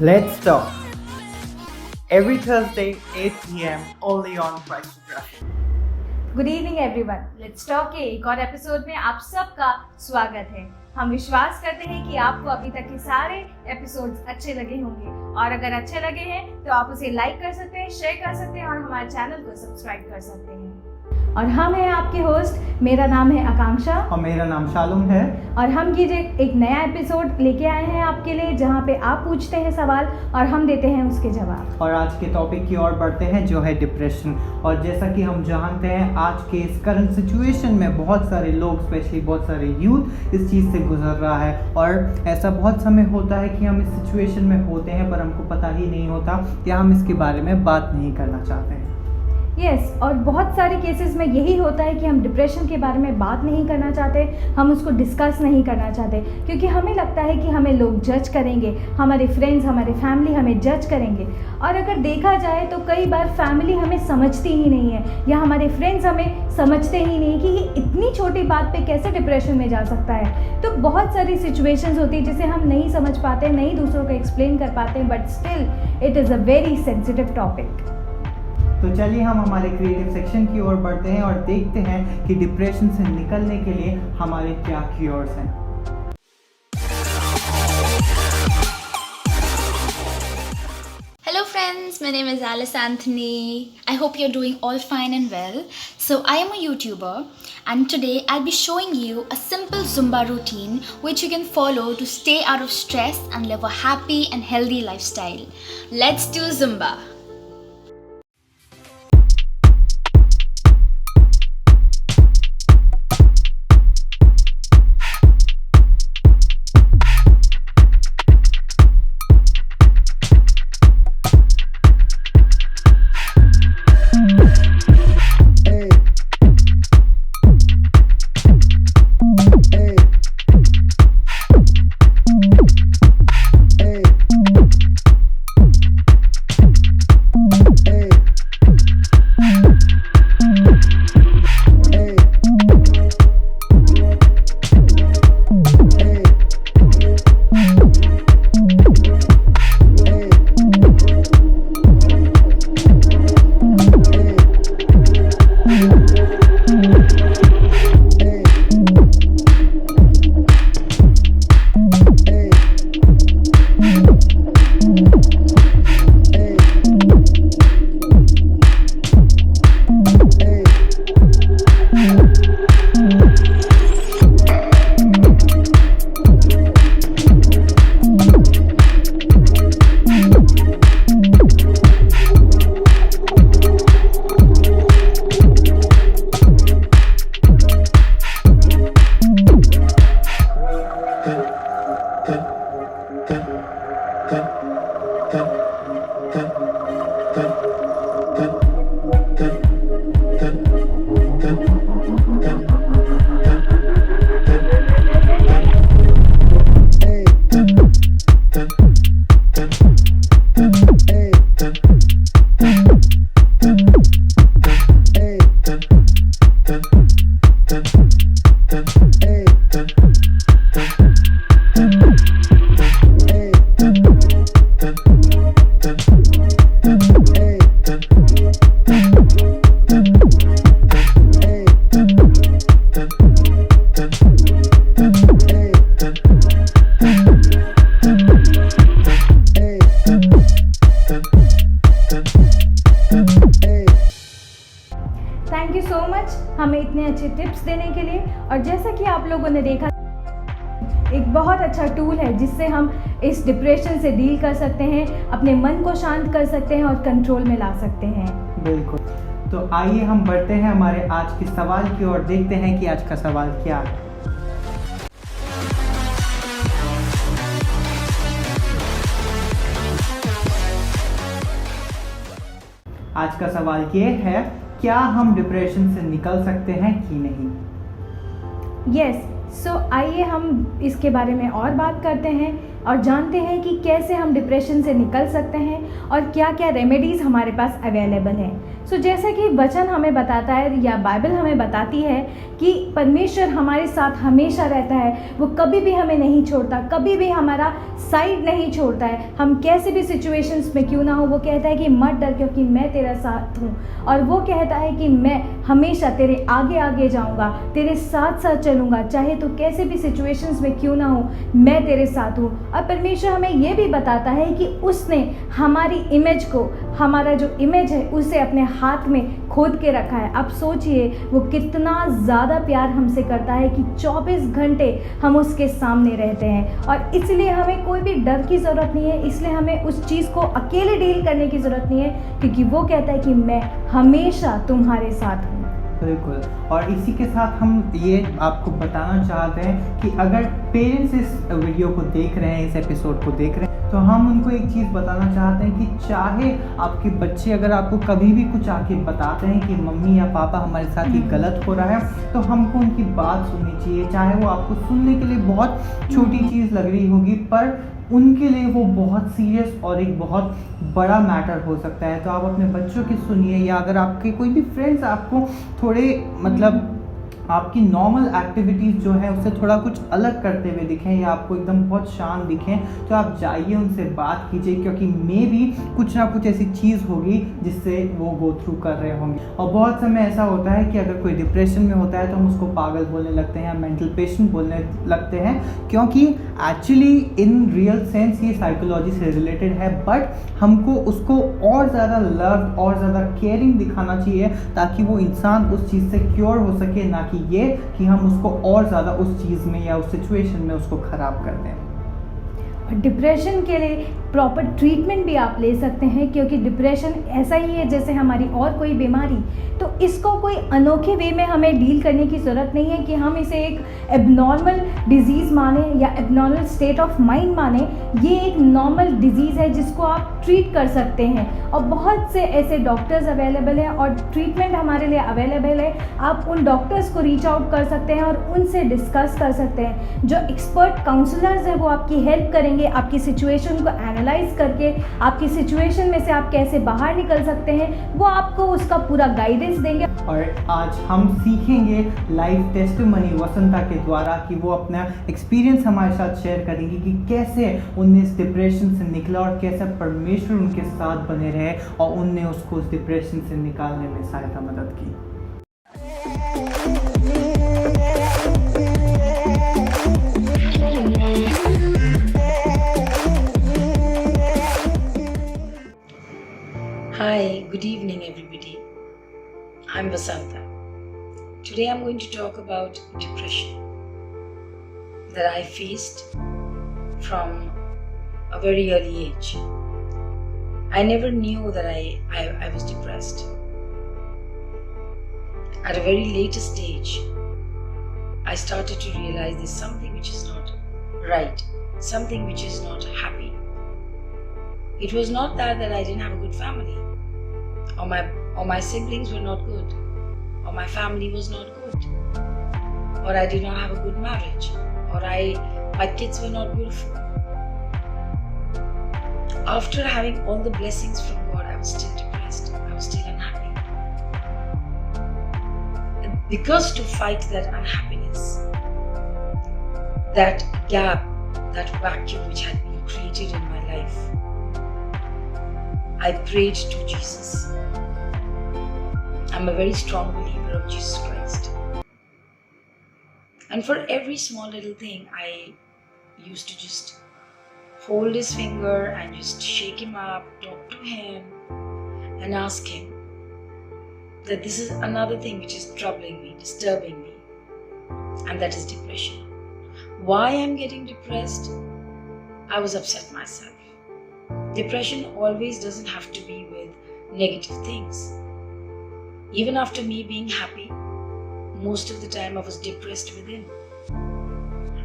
Let's talk. Every Thursday, 8 p.m. only on Christography. Good evening everyone, let's talk के एक और episode में आप सबका स्वागत है। हम विश्वास करते हैं कि आपको अभी तक के सारे एपिसोड्स अच्छे लगे होंगे और अगर अच्छे लगे हैं तो आप उसे लाइक कर सकते हैं, शेयर कर सकते हैं और हमारे चैनल को सब्सक्राइब कर सकते हैं। और हम हैं आपके होस्ट, मेरा नाम है आकांक्षा और मेरा नाम शालुम है और हम ये एक नया एपिसोड लेके आए हैं आपके लिए, जहाँ पे आप पूछते हैं सवाल और हम देते हैं उसके जवाब। और आज के टॉपिक की ओर बढ़ते हैं जो है डिप्रेशन। और जैसा कि हम जानते हैं आज के इस करंट सिचुएशन में बहुत सारे लोग, स्पेशली बहुत सारे यूथ इस चीज़ से गुजर रहा है और ऐसा बहुत समय होता है कि हम इस सिचुएशन में होते हैं पर हमको पता ही नहीं होता या हम इसके बारे में बात नहीं करना चाहते हैं। यस, और बहुत सारे केसेस में यही होता है कि हम डिप्रेशन के बारे में बात नहीं करना चाहते, हम उसको डिस्कस नहीं करना चाहते क्योंकि हमें लगता है कि हमें लोग जज करेंगे, हमारे फ्रेंड्स, हमारे फैमिली हमें जज करेंगे। और अगर देखा जाए तो कई बार फैमिली हमें समझती ही नहीं है या हमारे फ्रेंड्स हमें समझते ही नहीं कि ये इतनी छोटी बात पे कैसे डिप्रेशन में जा सकता है। तो बहुत सारी सिचुएशंस होती है जिसे हम नहीं समझ पाते, नहीं दूसरों को एक्सप्लेन कर पाते, but still it is a very sensitive topic. तो चलिए हम हमारे क्रिएटिव सेक्शन की ओर बढ़ते हैं और देखते हैं कि डिप्रेशन से निकलने के लिए हमारे क्या क्योर्स हैं। Hello friends, my name is Alice Anthony. I hope you're doing all fine and well. So I am a YouTuber and today I'll be showing you a simple Zumba routine which you can follow to stay out of stress and live a happy and healthy lifestyle. Let's do Zumba. Thank you so much हमें इतने अच्छे tips देने के लिए। और जैसा कि आप लोगों ने देखा, एक बहुत अच्छा टूल है जिससे हम इस डिप्रेशन से डील कर सकते हैं, अपने मन को शांत कर सकते हैं और कंट्रोल में ला सकते हैं। बिल्कुल। तो आइए हम बढ़ते हैं हमारे आज के सवाल की ओर, देखते हैं कि आज का सवाल क्या है। आज का सवाल ये है, क्या हम डिप्रेशन से निकल सकते हैं कि नहीं? यस, सो आइए हम इसके बारे में और बात करते हैं और जानते हैं कि कैसे हम डिप्रेशन से निकल सकते हैं और क्या क्या रेमेडीज़ हमारे पास अवेलेबल हैं। सो जैसा कि वचन हमें बताता है या बाइबल हमें बताती है कि परमेश्वर हमारे साथ हमेशा रहता है, वो कभी भी हमें नहीं छोड़ता, कभी भी हमारा साइड नहीं छोड़ता है। हम कैसे भी सिचुएशंस में क्यों ना हो, वो कहता है कि मत डर क्योंकि मैं तेरा साथ हूँ, और वो कहता है कि मैं हमेशा तेरे आगे आगे जाऊँगा, तेरे साथ साथ चलूँगा, चाहे तो कैसे भी सिचुएशंस में क्यों ना हो, मैं तेरे साथ हूँ। और परमेश्वर हमें ये भी बताता है कि उसने हमारी इमेज को, हमारा जो इमेज है उसे अपने हाथ में खोद के रखा है। अब सोचिए वो कितना ज़्यादा प्यार हमसे करता है कि 24 घंटे हम उसके सामने रहते हैं, और इसलिए हमें कोई भी डर की ज़रूरत नहीं है, इसलिए हमें उस चीज़ को अकेले डील करने की ज़रूरत नहीं है, क्योंकि वो कहता है कि मैं हमेशा तुम्हारे साथ हूँ। बिल्कुल। और इसी के साथ हम ये आपको बताना चाहते हैं कि अगर पेरेंट्स इस वीडियो को देख रहे हैं, इस एपिसोड को देख रहे हैं, तो हम उनको एक चीज़ बताना चाहते हैं कि चाहे आपके बच्चे अगर आपको कभी भी कुछ आके बताते हैं कि मम्मी या पापा हमारे साथ ये गलत हो रहा है, तो हमको उनकी बात सुननी चाहिए। चाहे वो आपको सुनने के लिए बहुत छोटी चीज़ लग रही होगी, पर उनके लिए वो बहुत सीरियस और एक बहुत बड़ा मैटर हो सकता है। तो आप अपने बच्चों की सुनिए, या अगर आपके कोई भी फ्रेंड्स आपको थोड़े मतलब आपकी नॉर्मल एक्टिविटीज़ जो है उससे थोड़ा कुछ अलग करते हुए दिखें, या आपको एकदम बहुत शांत दिखें, तो आप जाइए उनसे बात कीजिए, क्योंकि मे भी कुछ ना कुछ ऐसी चीज़ होगी जिससे वो गो थ्रू कर रहे होंगे। और बहुत समय ऐसा होता है कि अगर कोई डिप्रेशन में होता है तो हम उसको पागल बोलने लगते हैं, मेंटल पेशेंट बोलने लगते हैं, क्योंकि एक्चुअली इन रियल सेंस ये साइकोलॉजी से रिलेटेड है, बट हमको उसको और ज़्यादा लव और ज़्यादा केयरिंग दिखाना चाहिए, ताकि वो इंसान उस चीज़ से क्योर हो सके, ना कि ये कि हम उसको और ज़्यादा उस चीज़ में या उस सिचुएशन में उसको ख़राब कर दें। डिप्रेशन के लिए प्रॉपर ट्रीटमेंट भी आप ले सकते हैं, क्योंकि डिप्रेशन ऐसा ही है जैसे हमारी और कोई बीमारी। तो इसको कोई अनोखे वे में हमें डील करने की ज़रूरत नहीं है कि हम इसे एक एबनॉर्मल डिजीज़ माने या एबनॉर्मल स्टेट ऑफ माइंड माने। ये एक नॉर्मल डिजीज़ है जिसको आप ट्रीट कर सकते हैं, और बहुत से ऐसे डॉक्टर्स अवेलेबल हैं और ट्रीटमेंट हमारे लिए अवेलेबल है। आप उन डॉक्टर्स को रीच आउट कर सकते हैं और उनसे डिस्कस कर सकते हैं। जो एक्सपर्ट काउंसलर्स हैं वो आपकी हेल्प करेंगे, आपकी सिचुएशन को एनालाइज करके आपकी सिचुएशन में से आप कैसे बाहर निकल सकते हैं वो आपको उसका पूरा गाइडेंस देंगे। और आज हम सीखेंगे लाइव टेस्टिमनी वसंता के द्वारा कि वो अपना एक्सपीरियंस हमारे साथ शेयर करेंगी कि कैसे उनने इस डिप्रेशन से निकला और कैसे परमेश्वर उनके साथ बने रहे और उनने उसको उस डिप्रेशन से निकालने में सहायता मदद की। Hi, good evening everybody. I'm Vasanta. Today I'm going to talk about depression that I faced from a very early age. I never knew that I was depressed. At a very later stage, I started to realize there's something which is not right, something which is not happy. It was not that I didn't have a good family, or my siblings were not good, or my family was not good, or I did not have a good marriage, or my kids were not beautiful. After having all the blessings from God, I was still depressed. I was still unhappy. And because to fight that unhappiness, that gap, that vacuum which had been created in my life, I prayed to Jesus. I'm a very strong believer of Jesus Christ. And for every small little thing, I used to just hold his finger and just shake him up, talk to him, and ask him that this is another thing which is troubling me, disturbing me, and that is depression. Why I'm getting depressed? I was upset myself. Depression always doesn't have to be with negative things. Even after me being happy, most of the time I was depressed within.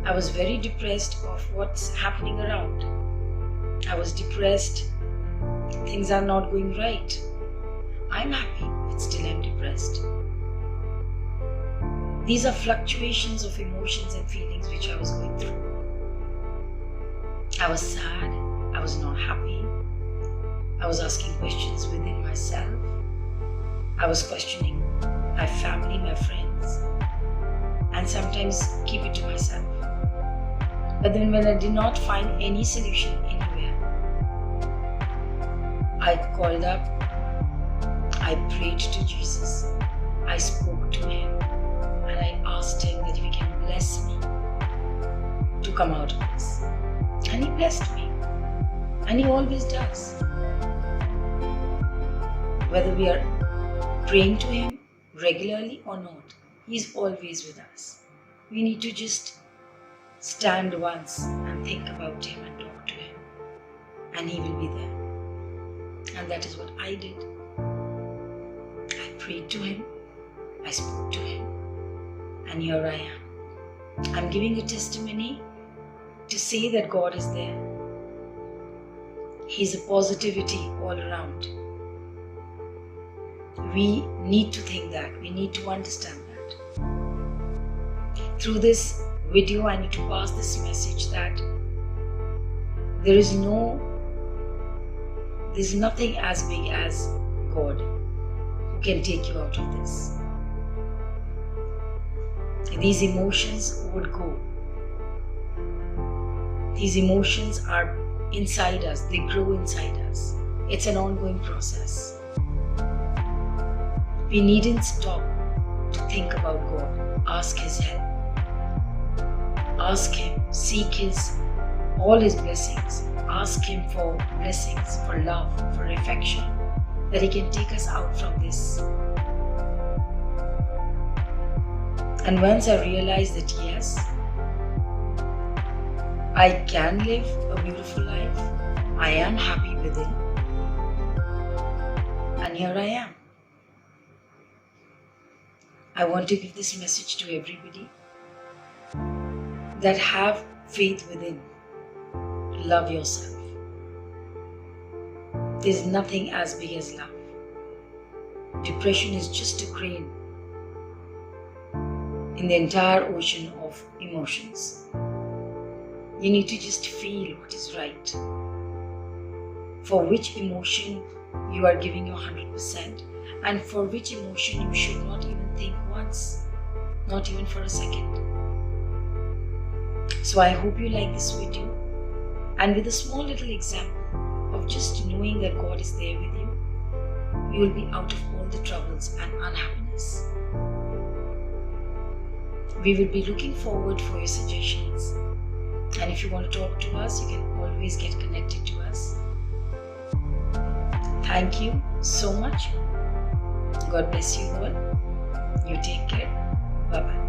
I was very depressed of what's happening around. I was depressed, things are not going right. I'm happy, but still I'm depressed. These are fluctuations of emotions and feelings which I was going through. I was sad, I was not happy. I was asking questions within myself. I was questioning my family, my friends, and sometimes keep it to myself. But then when I did not find any solution anywhere, I called up, I prayed to Jesus, I spoke to him, and I asked him that if he can bless me to come out of this. And he blessed me. And he always does. Whether we are praying to him regularly or not, he is always with us. We need to just stand once and think about him and talk to him, and he will be there. And that is what I did. I prayed to him, I spoke to him, and here I am. I'm giving a testimony to say that God is there. He's a positivity all around. We need to think that. We need to understand that. Through this video, I need to pass this message that there's nothing as big as God who can take you out of this. These emotions would go. These emotions are inside us, they grow inside us. It's an ongoing process. We needn't stop to think about God. Ask his help. Ask him, seek all his blessings. Ask him for blessings, for love, for affection, that he can take us out from this. And once I realized that yes, I can live a beautiful life, I am happy within, and here I am. I want to give this message to everybody that have faith within. Love yourself. There's nothing as big as love. Depression is just a grain in the entire ocean of emotions. You need to just feel what is right. For which emotion you are giving your 100%, and for which emotion you should not even think once, not even for a second. So I hope you like this video, and with a small little example of just knowing that God is there with you, you will be out of all the troubles and unhappiness. We will be looking forward for your suggestions, and if you want to talk to us, you can always get connected to us. Thank you so much. God bless you all. You take care. Bye-bye.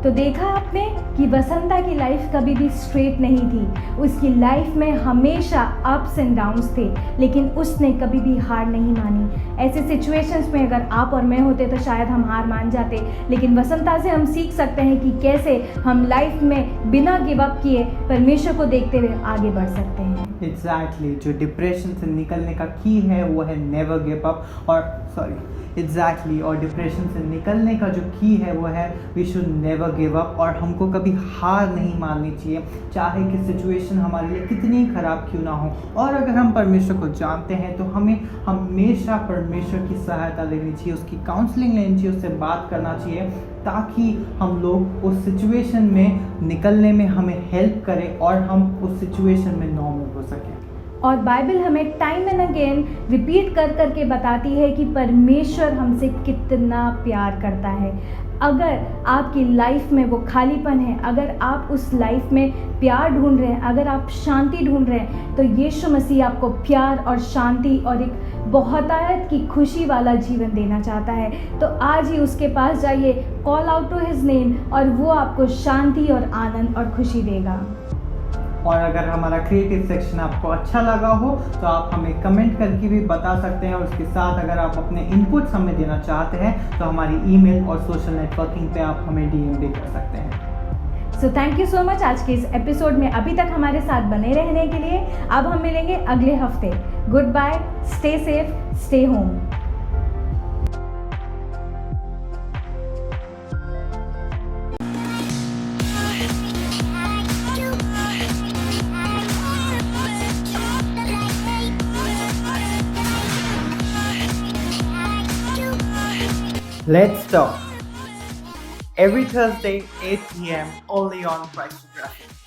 तो देखा आपने कि वसंता की life कभी भी straight नहीं थी। उसकी लाइफ में हमेशा अप्स एंड डाउन्स थे, लेकिन उसने कभी भी हार नहीं मानी। ऐसे सिचुएशंस में अगर आप और मैं होते तो शायद हम हार मान जाते, लेकिन वसंता से हम सीख सकते हैं कि कैसे हम लाइफ में बिना गिव अप किए परमेश्वर को देखते हुए आगे बढ़ सकते हैं। एग्जैक्टली जो डिप्रेशन से निकलने का की है वो है नेवर गिव अप, और डिप्रेशन से निकलने का जो की है वो है we should never give up, और हमको कभी हार नहीं माननी चाहिए, चाहे कि सिचुएशन हमारे लिए कितनी खराब क्यों ना हो। और अगर हम परमेश्वर को जानते हैं तो हमें हमेशा परमेश्वर की सहायता लेनी चाहिए, उसकी काउंसलिंग लेनी चाहिए, उससे बात करना चाहिए, ताकि हम लोग उस सिचुएशन में निकलने में हमें हेल्प करें और हम उस सिचुएशन में नॉर्मल हो सकें। और बाइबल हमें टाइम एंड अगेन रिपीट कर करके बताती है कि परमेश्वर हमसे कितना प्यार करता है। अगर आपकी लाइफ में वो खालीपन है, अगर आप उस लाइफ में प्यार ढूंढ रहे हैं, अगर आप शांति ढूंढ रहे हैं, तो यीशु मसीह आपको प्यार और शांति और एक बहुतायत की खुशी वाला जीवन देना चाहता है। तो आज ही उसके पास जाइए, call out to his name, और वो आपको शांति और आनंद और खुशी देगा। और अगर हमारा क्रिएटिव सेक्शन आपको अच्छा लगा हो तो आप हमें कमेंट करके भी बता सकते हैं, और उसके साथ अगर आप अपने इनपुट्स हमें देना चाहते हैं तो हमारी ईमेल और सोशल नेटवर्किंग पे आप हमें डीएम भी कर सकते हैं। So thank you so much आज के इस एपिसोड में अभी तक हमारे साथ बने रहने के लिए। अब हम मिलेंगे अगले हफ्ते। Good bye, stay safe, stay home. Let's talk. Every Thursday, 8 p.m. only on Christography.